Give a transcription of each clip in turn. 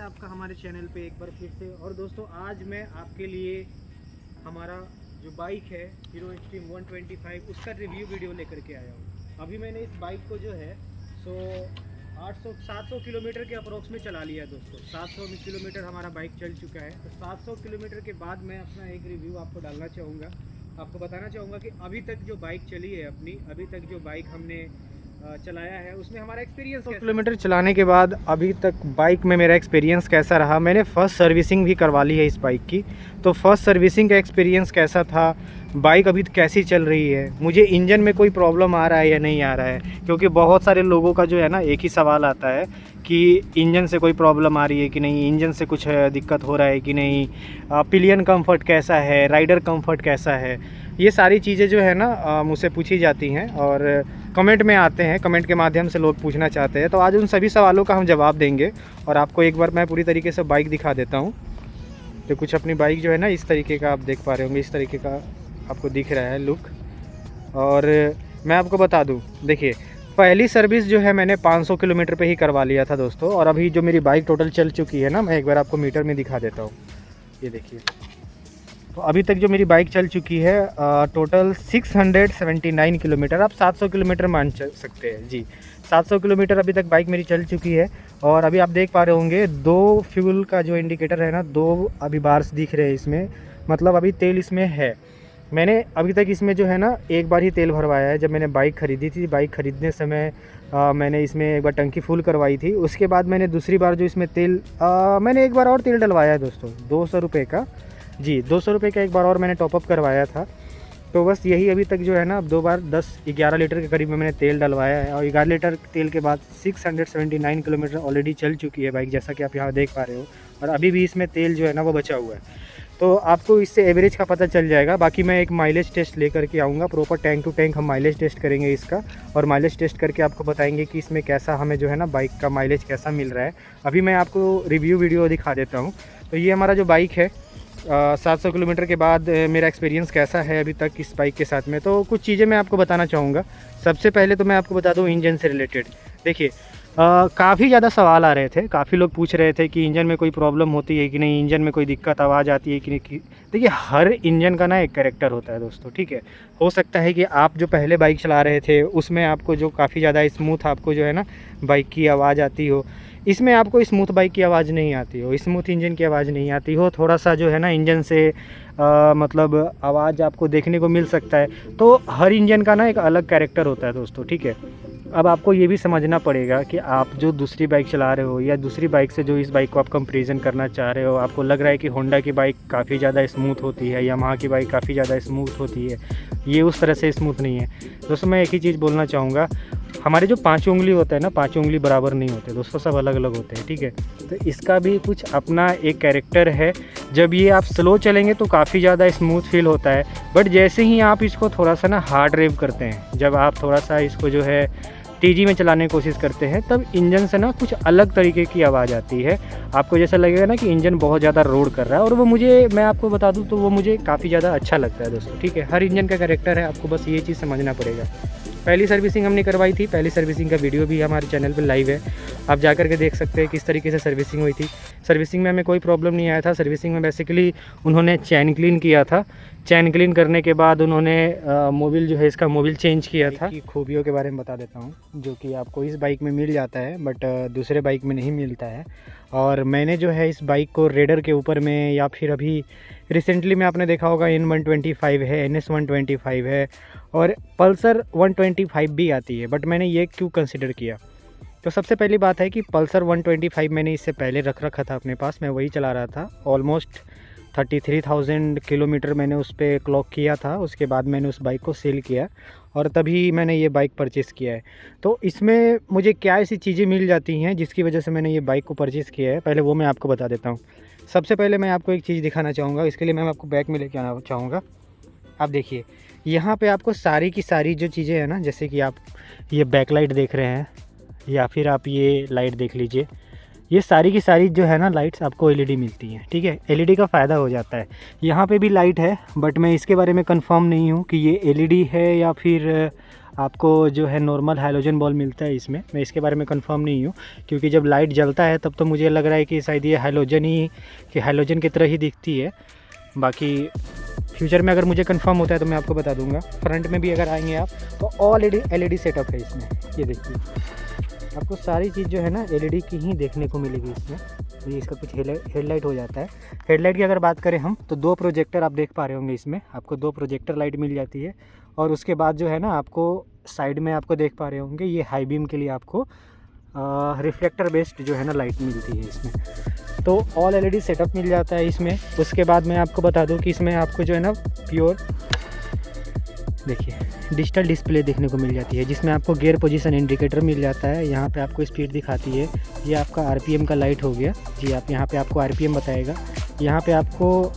आपका हमारे चैनल पे एक बार फिर से। और दोस्तों आज मैं आपके लिए हमारा जो बाइक है हीरो एक्सट्रीम 125 उसका रिव्यू वीडियो लेकर के आया हूँ। अभी मैंने इस बाइक को जो है 700 किलोमीटर के अप्रोक्स में चला लिया है दोस्तों। 700 किलोमीटर हमारा बाइक चल चुका है। तो 700 किलोमीटर के बाद मैं अपना एक रिव्यू आपको डालना चाहूँगा। आपको बताना चाहूँगा कि अभी तक जो बाइक चली है अपनी, अभी तक जो बाइक हमने चलाया है उसमें हमारा एक्सपीरियंस 100 किलोमीटर चलाने के बाद अभी तक बाइक में मेरा एक्सपीरियंस कैसा रहा। मैंने फ़र्स्ट सर्विसिंग भी करवा ली है इस बाइक की। तो फर्स्ट सर्विसिंग का एक्सपीरियंस कैसा था, बाइक अभी कैसी चल रही है, मुझे इंजन में कोई प्रॉब्लम आ रहा है या नहीं आ रहा है। क्योंकि बहुत सारे लोगों का जो है ना एक ही सवाल आता है कि इंजन से कोई प्रॉब्लम आ रही है कि नहीं, इंजन से कुछ दिक्कत हो रहा है कि नहीं, पिलियन कंफर्ट कैसा है, राइडर कंफर्ट कैसा है। ये सारी चीज़ें जो है ना मुझसे पूछी जाती हैं और कमेंट में आते हैं, कमेंट के माध्यम से लोग पूछना चाहते हैं। तो आज उन सभी सवालों का हम जवाब देंगे और आपको एक बार मैं पूरी तरीके से बाइक दिखा देता हूँ। तो कुछ अपनी बाइक जो है ना इस तरीके का आप देख पा रहे होंगे, इस तरीके का आपको दिख रहा है लुक। और मैं आपको बता दूं, देखिए पहली सर्विस जो है मैंने 500 किलोमीटर पे ही करवा लिया था दोस्तों। और अभी जो मेरी बाइक टोटल चल चुकी है ना, मैं एक बार आपको मीटर में दिखा देता हूँ। ये देखिए, तो अभी तक जो मेरी बाइक चल चुकी है टोटल 679 किलोमीटर। आप 700 किलोमीटर मान सकते हैं जी। 700 किलोमीटर अभी तक बाइक मेरी चल चुकी है। और अभी आप देख पा रहे होंगे 2 फ्यूल का जो इंडिकेटर है ना, 2 अभी बार्स दिख रहे हैं इसमें, मतलब अभी तेल इसमें है। मैंने अभी तक इसमें जो है ना एक बार ही तेल भरवाया है। जब मैंने बाइक ख़रीदी थी, बाइक ख़रीदने समय मैंने इसमें एक बार टंकी फुल करवाई थी। उसके बाद मैंने दूसरी बार जो इसमें तेल मैंने एक बार और तेल डलवाया है दोस्तों, 200 रुपये का जी, 200 रुपये का एक बार और मैंने टॉपअप करवाया था। तो बस यही अभी तक जो है ना 2 बार 10-11 लीटर के करीब में मैंने तेल डलवाया है। और 11 लीटर तेल के बाद 679 किलोमीटर ऑलरेडी चल चुकी है बाइक, जैसा कि आप यहाँ देख पा रहे हो। और अभी भी इसमें तेल जो है ना वो बचा हुआ है। तो आपको इससे एवरेज का पता चल जाएगा। बाकी मैं एक माइलेज टेस्ट लेकर के आऊँगा, प्रॉपर टैंक टू टैंक हम माइलेज टेस्ट करेंगे इसका। और माइलेज टेस्ट करके आपको बताएंगे कि इसमें कैसा हमें जो है ना बाइक का माइलेज कैसा मिल रहा है। अभी मैं आपको रिव्यू वीडियो दिखा देता हूँ। तो ये हमारा जो बाइक है 700 किलोमीटर के बाद मेरा एक्सपीरियंस कैसा है अभी तक इस बाइक के साथ में। तो कुछ चीज़ें मैं आपको बताना चाहूँगा। सबसे पहले तो मैं आपको बता दूँ इंजन से रिलेटेड। देखिए काफ़ी ज़्यादा सवाल आ रहे थे, काफ़ी लोग पूछ रहे थे कि इंजन में कोई प्रॉब्लम होती है कि नहीं, इंजन में कोई दिक्कत आवाज़ आती है कि नहीं। देखिए हर इंजन का ना एक कैरेक्टर होता है दोस्तों, ठीक है। हो सकता है कि आप जो पहले बाइक चला रहे थे उसमें आपको जो काफ़ी ज़्यादा स्मूथ आपको जो है ना बाइक की आवाज़ आती हो, इसमें आपको स्मूथ बाइक की आवाज़ नहीं आती हो, स्मूथ इंजन की आवाज़ नहीं आती हो। थोड़ा सा जो है ना इंजन से मतलब आवाज़ आपको देखने को मिल सकता है। तो हर इंजन का ना एक अलग कैरेक्टर होता है दोस्तों, ठीक है। अब आपको ये भी समझना पड़ेगा कि आप जो दूसरी बाइक चला रहे हो या दूसरी बाइक से जो इस बाइक को आप कंपैरिजन करना चाह रहे हो, आपको लग रहा है कि होंडा की बाइक काफ़ी ज़्यादा स्मूथ होती है, यामाहा की बाइक काफ़ी ज़्यादा स्मूथ होती है, ये उस तरह से स्मूथ नहीं है दोस्तों। मैं एक ही चीज़ बोलना चाहूँगा, हमारे जो 5 उंगली होता है ना, 5 उंगली बराबर नहीं होते दोस्तों, सब अलग अलग होते हैं, ठीक है। तो इसका भी कुछ अपना एक कैरेक्टर है। जब ये आप स्लो चलेंगे तो काफ़ी ज़्यादा स्मूथ फील होता है, बट जैसे ही आप इसको थोड़ा सा ना हार्ड ड्राइव करते हैं, जब आप थोड़ा सा इसको जो है तेज़ी में चलाने की कोशिश करते हैं, तब इंजन से ना कुछ अलग तरीके की आवाज़ आती है। आपको जैसा लगेगा ना कि इंजन बहुत ज़्यादा रोड कर रहा है। और वो मुझे, मैं आपको बता दूं तो वो मुझे काफ़ी ज़्यादा अच्छा लगता है दोस्तों, ठीक है। हर इंजन का कैरेक्टर है, आपको बस ये चीज़ समझना पड़ेगा। पहली सर्विसिंग हमने करवाई थी, पहली सर्विसिंग का वीडियो भी हमारे चैनल पे लाइव है, आप जा कर के देख सकते हैं किस तरीके से सर्विसिंग हुई थी। सर्विसिंग में हमें कोई प्रॉब्लम नहीं आया था। सर्विसिंग में बेसिकली उन्होंने चैन क्लीन किया था। चैन क्लीन करने के बाद उन्होंने मोबिल जो है इसका मोबिल चेंज किया था। की खूबियों के बारे में बता देता हूँ, जो कि आपको इस बाइक में मिल जाता है बट दूसरे बाइक में नहीं मिलता है। और मैंने जो है इस बाइक को रेडर के ऊपर में, या फिर अभी रिसेंटली में आपने देखा होगा N125 है, NS 125 है और पल्सर 125 भी आती है। बट मैंने ये क्यों कंसिडर किया, तो सबसे पहली बात है कि पल्सर 125 मैंने इससे पहले रख रखा था अपने पास, मैं वही चला रहा था। ऑलमोस्ट 33,000 किलोमीटर मैंने उस पर क्लॉक किया था। उसके बाद मैंने उस बाइक को सेल किया और तभी मैंने ये बाइक परचेज़ किया है। तो इसमें मुझे क्या ऐसी चीज़ें मिल जाती हैं जिसकी वजह से मैंने ये बाइक को परचेज़ किया है, पहले वो मैं आपको बता देता हूँ। सबसे पहले मैं आपको एक चीज़ दिखाना चाहूँगा, इसके लिए मैं आपको बैक में लेके आना चाहूँगा। आप देखिए यहाँ पे आपको सारी की सारी जो चीज़ें हैं ना, जैसे कि आप ये बैक लाइट देख रहे हैं या फिर आप ये लाइट देख लीजिए, ये सारी की सारी जो है ना लाइट्स आपको एलईडी मिलती हैं, ठीक है। एलईडी का फ़ायदा हो जाता है। यहाँ पे भी लाइट है बट मैं इसके बारे में कंफर्म नहीं हूँ कि ये एलईडी है या फिर आपको जो है नॉर्मल हैलोजन बल्ब मिलता है इसमें। मैं इसके बारे में कंफर्म नहीं हूँ, क्योंकि जब लाइट जलता है तब तो मुझे लग रहा है कि शायद ये हैलोजन की तरह ही दिखती है। बाकी फ्यूचर में अगर मुझे कंफर्म होता है तो मैं आपको बता दूंगा। फ्रंट में भी अगर आएंगे आप तो ऑल LED सेटअप है इसमें। ये देखिए, आपको सारी चीज़ जो है ना LED की ही देखने को मिलेगी इसमें। ये इसका कुछ हेडलाइट हो जाता है। हेडलाइट की अगर बात करें हम तो 2 प्रोजेक्टर आप देख पा रहे होंगे इसमें। आपको 2 प्रोजेक्टर लाइट मिल जाती है। और उसके बाद जो है ना, आपको साइड में आपको देख पा रहे होंगे ये हाई बीम के लिए आपको रिफ्लेक्टर बेस्ड जो है ना लाइट मिलती है इसमें। तो ऑल LED सेटअप मिल जाता है इसमें। उसके बाद मैं आपको बता दूं कि इसमें आपको जो है ना प्योर देखिए डिजिटल डिस्प्ले देखने को मिल जाती है, जिसमें आपको गियर पोजीशन इंडिकेटर मिल जाता है। यहाँ पे आपको स्पीड दिखाती है। ये आपका RPM का लाइट हो गया जी। आप यहाँ पे आपको RPM बताएगा। यहाँ पे आपको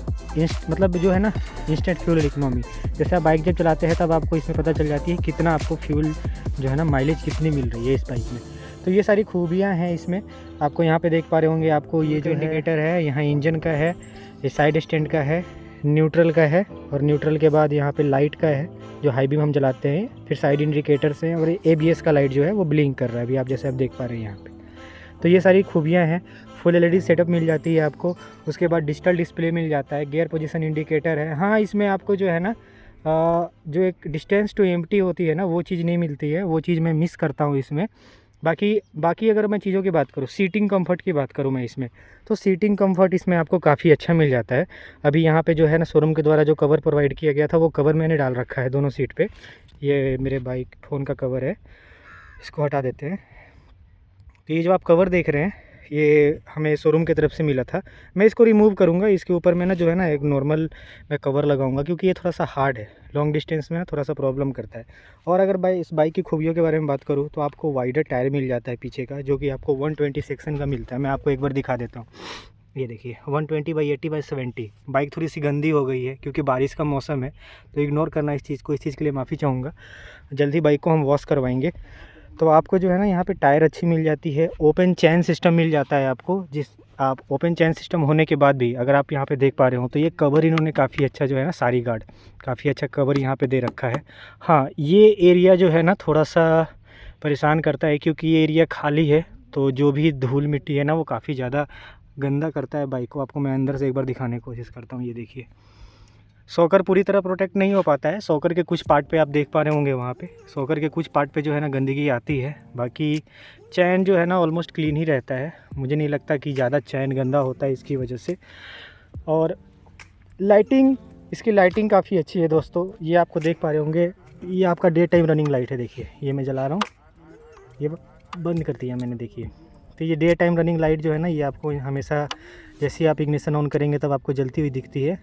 मतलब जो है ना इंस्टेंट फ्यूल इकोनॉमी, जैसे आप बाइक जब चलाते हैं तब आपको इसमें पता चल जाती है कितना आपको फ्यूल जो है ना माइलेज कितनी मिल रही है इस बाइक में। तो ये सारी खूबियाँ हैं इसमें। आपको यहाँ पे देख पा रहे होंगे, आपको ये जो इंडिकेटर है यहाँ इंजन का है, ये साइड स्टैंड का है, न्यूट्रल का है, और न्यूट्रल के बाद यहाँ पे लाइट का है जो हाई बीम हम जलाते हैं। फिर साइड इंडिकेटर्स हैं, और ABS का लाइट जो है वो ब्लिंक कर रहा है अभी आप जैसे आप देख पा रहे हैं यहाँ पे। तो ये सारी खूबियाँ हैं। फुल LED सेटअप मिल जाती है आपको। उसके बाद डिजिटल डिस्प्ले मिल जाता है, गियर पोजीशन इंडिकेटर है। हाँ, इसमें आपको जो है ना जो एक डिस्टेंस टू एम्प्टी होती है ना, वो चीज़ नहीं मिलती है। वो चीज़ मैं मिस करता हूँ इसमें। बाकी अगर मैं चीज़ों की बात करूँ, सीटिंग कंफर्ट की बात करूँ मैं इसमें, तो सीटिंग कंफर्ट इसमें आपको काफ़ी अच्छा मिल जाता है। अभी यहाँ पे जो है ना शोरूम के द्वारा जो कवर प्रोवाइड किया गया था वो कवर मैंने डाल रखा है दोनों सीट पे। ये मेरे बाइक फ़ोन का कवर है, इसको हटा देते हैं। तो ये जो आप कवर देख रहे हैं ये हमें शोरूम की तरफ से मिला था। मैं इसको रिमूव करूँगा। इसके ऊपर में ना जो है ना एक नॉर्मल मैं कवर लगाऊंगा, क्योंकि ये थोड़ा सा हार्ड है, लॉन्ग डिस्टेंस में ना थोड़ा सा प्रॉब्लम करता है। और अगर इस बाइक की खूबियों के बारे में बात करूँ तो आपको वाइडर टायर मिल जाता है पीछे का, जो कि आपको 120 सेक्शन का मिलता है। मैं आपको एक बार दिखा देता हूँ। ये देखिए 120/80/70। बाइक थोड़ी सी गंदी हो गई है क्योंकि बारिश का मौसम है, तो इग्नोर करना इस चीज़ को। इस चीज़ के लिए माफ़ी चाहूँगा। जल्दी बाइक को हम वॉश करवाएंगे। तो आपको जो है ना यहाँ पे टायर अच्छी मिल जाती है। ओपन चैन सिस्टम मिल जाता है आपको। आप ओपन चैन सिस्टम होने के बाद भी अगर आप यहाँ पे देख पा रहे हो तो ये कवर इन्होंने काफ़ी अच्छा जो है ना सारी गार्ड काफ़ी अच्छा कवर यहाँ पे दे रखा है। हाँ, ये एरिया जो है ना थोड़ा सा परेशान करता है, क्योंकि ये एरिया खाली है, तो जो भी धूल मिट्टी है ना वो काफ़ी ज़्यादा गंदा करता है बाइक को। आपको मैं अंदर से एक बार दिखाने की कोशिश करता हूँ। ये देखिए, सॉकर पूरी तरह प्रोटेक्ट नहीं हो पाता है। सॉकर के कुछ पार्ट पे आप देख पा रहे होंगे, वहाँ पे सॉकर के कुछ पार्ट पे जो है ना गंदगी आती है। बाकी चैन जो है ना ऑलमोस्ट क्लीन ही रहता है। मुझे नहीं लगता कि ज़्यादा चैन गंदा होता है इसकी वजह से। और इसकी लाइटिंग काफ़ी अच्छी है दोस्तों। ये आपको देख पा रहे होंगे, ये आपका डे टाइम रनिंग लाइट है। देखिए ये मैं जला रहा हूँ, ये बंद कर दिया मैंने। देखिए, तो ये डे टाइम रनिंग लाइट जो है ना, ये आपको हमेशा जैसे ही आप इग्निशन ऑन करेंगे तब आपको जलती हुई दिखती है।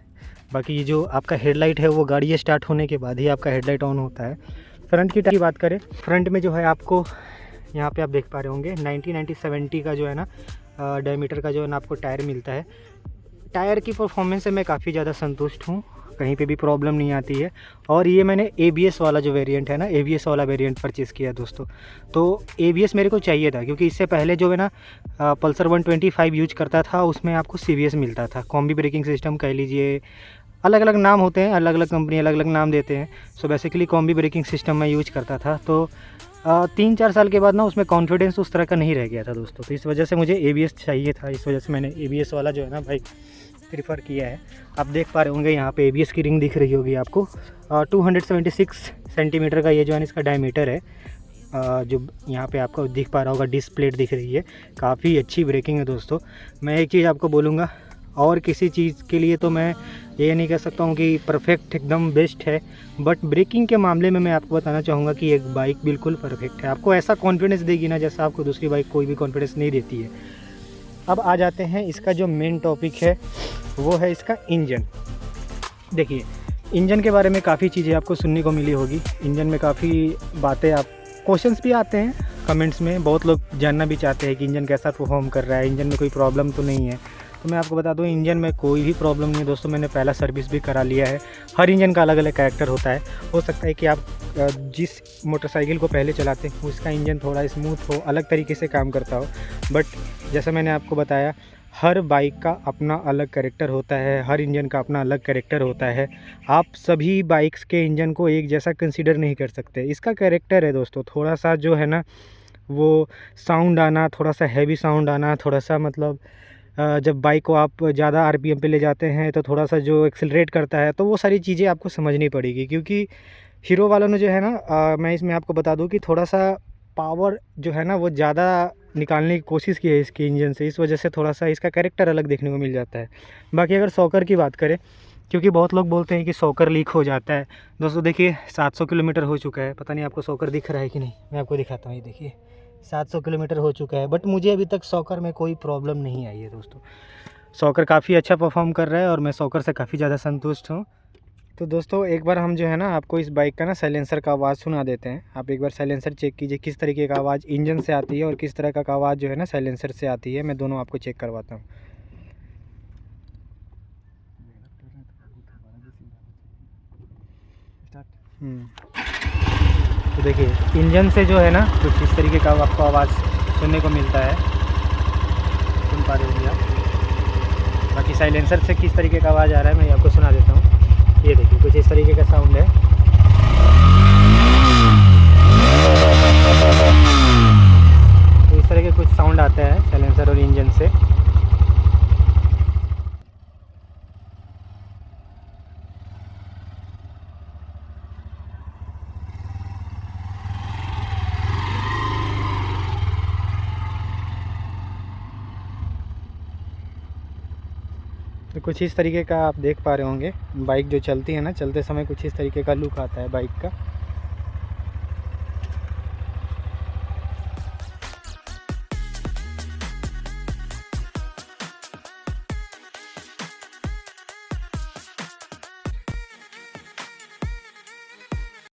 बाकी ये जो आपका हेडलाइट है वो गाड़ी स्टार्ट होने के बाद ही आपका हेडलाइट ऑन होता है। फ्रंट की टायर की बात करें, फ्रंट में जो है आपको यहाँ पे आप देख पा रहे होंगे 90/70 का जो है ना डायमीटर का जो है ना आपको टायर मिलता है। टायर की परफॉर्मेंस से मैं काफ़ी ज़्यादा संतुष्ट हूँ, कहीं पे भी प्रॉब्लम नहीं आती है। और ये मैंने ABS वाला जो वेरिएंट है ना, ABS वाला वेरिएंट परचेज़ किया दोस्तों। तो ABS मेरे को चाहिए था, क्योंकि इससे पहले जो है ना पल्सर 125 यूज करता था, उसमें आपको CBS मिलता था, कॉम्बी ब्रेकिंग सिस्टम कह लीजिए। अलग अलग नाम होते हैं, अलग अलग कंपनी अलग अलग नाम देते हैं। So basically combi braking system मैं यूज करता था। तो 3-4 साल के बाद ना उसमें कॉन्फिडेंस उस तरह का नहीं रह गया था दोस्तों। तो इस वजह से मुझे ABS चाहिए था, इस वजह से मैंने ABS वाला जो है ना भाई प्रीफर किया है। आप देख पा रहे होंगे यहाँ पे ABS की रिंग दिख रही होगी आपको। 276 सेंटीमीटर का ये जो है इसका डायमीटर है। जो यहाँ पे आपको दिख पा रहा होगा डिस्क प्लेट दिख रही है, काफ़ी अच्छी ब्रेकिंग है दोस्तों। मैं एक चीज़ आपको बोलूँगा, और किसी चीज़ के लिए तो मैं ये नहीं कह सकता हूँ कि परफेक्ट एकदम बेस्ट है, बट ब्रेकिंग के मामले में मैं आपको बताना चाहूँगा कि एक बाइक बिल्कुल परफेक्ट है। आपको ऐसा कॉन्फिडेंस देगी ना जैसा आपको दूसरी बाइक कोई भी कॉन्फिडेंस नहीं देती है। अब आ जाते हैं, इसका जो मेन टॉपिक है वो है इसका इंजन। देखिए, इंजन के बारे में काफ़ी चीज़ें आपको सुनने को मिली होगी। इंजन में काफ़ी बातें, आप क्वेश्चंस भी आते हैं कमेंट्स में, बहुत लोग जानना भी चाहते हैं कि इंजन कैसा परफॉर्म कर रहा है, इंजन में कोई प्रॉब्लम तो नहीं है। तो मैं आपको बता दूं, इंजन में कोई भी प्रॉब्लम नहीं है दोस्तों। मैंने पहला सर्विस भी करा लिया है। हर इंजन का अलग अलग कैरेक्टर होता है। हो सकता है कि आप जिस मोटरसाइकिल को पहले चलाते हैं उसका इंजन थोड़ा स्मूथ हो, अलग तरीके से काम करता हो, बट जैसा मैंने आपको बताया हर बाइक का अपना अलग कैरेक्टर होता है, हर इंजन का अपना अलग कैरेक्टर होता है। आप सभी बाइक्स के इंजन को एक जैसा कंसीडर नहीं कर सकते। इसका कैरेक्टर है दोस्तों, थोड़ा सा जो है ना वो साउंड आना, थोड़ा सा हैवी साउंड आना, थोड़ा सा मतलब जब बाइक को आप ज़्यादा आरपीएम पे ले जाते हैं तो थोड़ा सा जो एक्सेलरेट करता है, तो वो सारी चीज़ें आपको समझनी पड़ेगी। क्योंकि हीरो वालों ने जो है ना मैं इसमें आपको बता दूं कि थोड़ा सा पावर जो है ना वो ज़्यादा निकालने की कोशिश की है इसके इंजन से, इस वजह से थोड़ा सा इसका कैरेक्टर अलग देखने को मिल जाता है। बाकी अगर शॉकर की बात करें, क्योंकि बहुत लोग बोलते हैं कि शॉकर लीक हो जाता है। दोस्तों देखिए 700 किलोमीटर हो चुका है, पता नहीं आपको शॉकर दिख रहा है कि नहीं, मैं आपको दिखाता हूँ। ये देखिए 700 किलोमीटर हो चुका है, बट मुझे अभी तक शॉकर में कोई प्रॉब्लम नहीं आई है दोस्तों। शॉकर काफ़ी अच्छा परफॉर्म कर रहा है और मैं शॉकर से काफ़ी ज़्यादा संतुष्ट हूँ। तो दोस्तों एक बार हम जो है ना आपको इस बाइक का ना साइलेंसर का आवाज़ सुना देते हैं। आप एक बार साइलेंसर चेक कीजिए किस तरीके का आवाज़ इंजन से आती है और किस तरह का आवाज़ जो है ना साइलेंसर से आती है। मैं दोनों आपको चेक करवाता हूँ। तो देखिए इंजन से जो है ना कुछ इस तरीके का आपको आवाज़ सुनने को मिलता है, सुन पा रहे होंगे आप। बाकी साइलेंसर से किस तरीके का आवाज़ आ रहा है मैं आपको सुना देता हूँ। ये देखिए कुछ इस तरीके का साउंड है। तो इस तरह के कुछ साउंड आता है साइलेंसर और इंजन से। तो कुछ इस तरीके का आप देख पा रहे होंगे बाइक जो चलती है ना, चलते समय कुछ इस तरीके का लुक आता है बाइक का।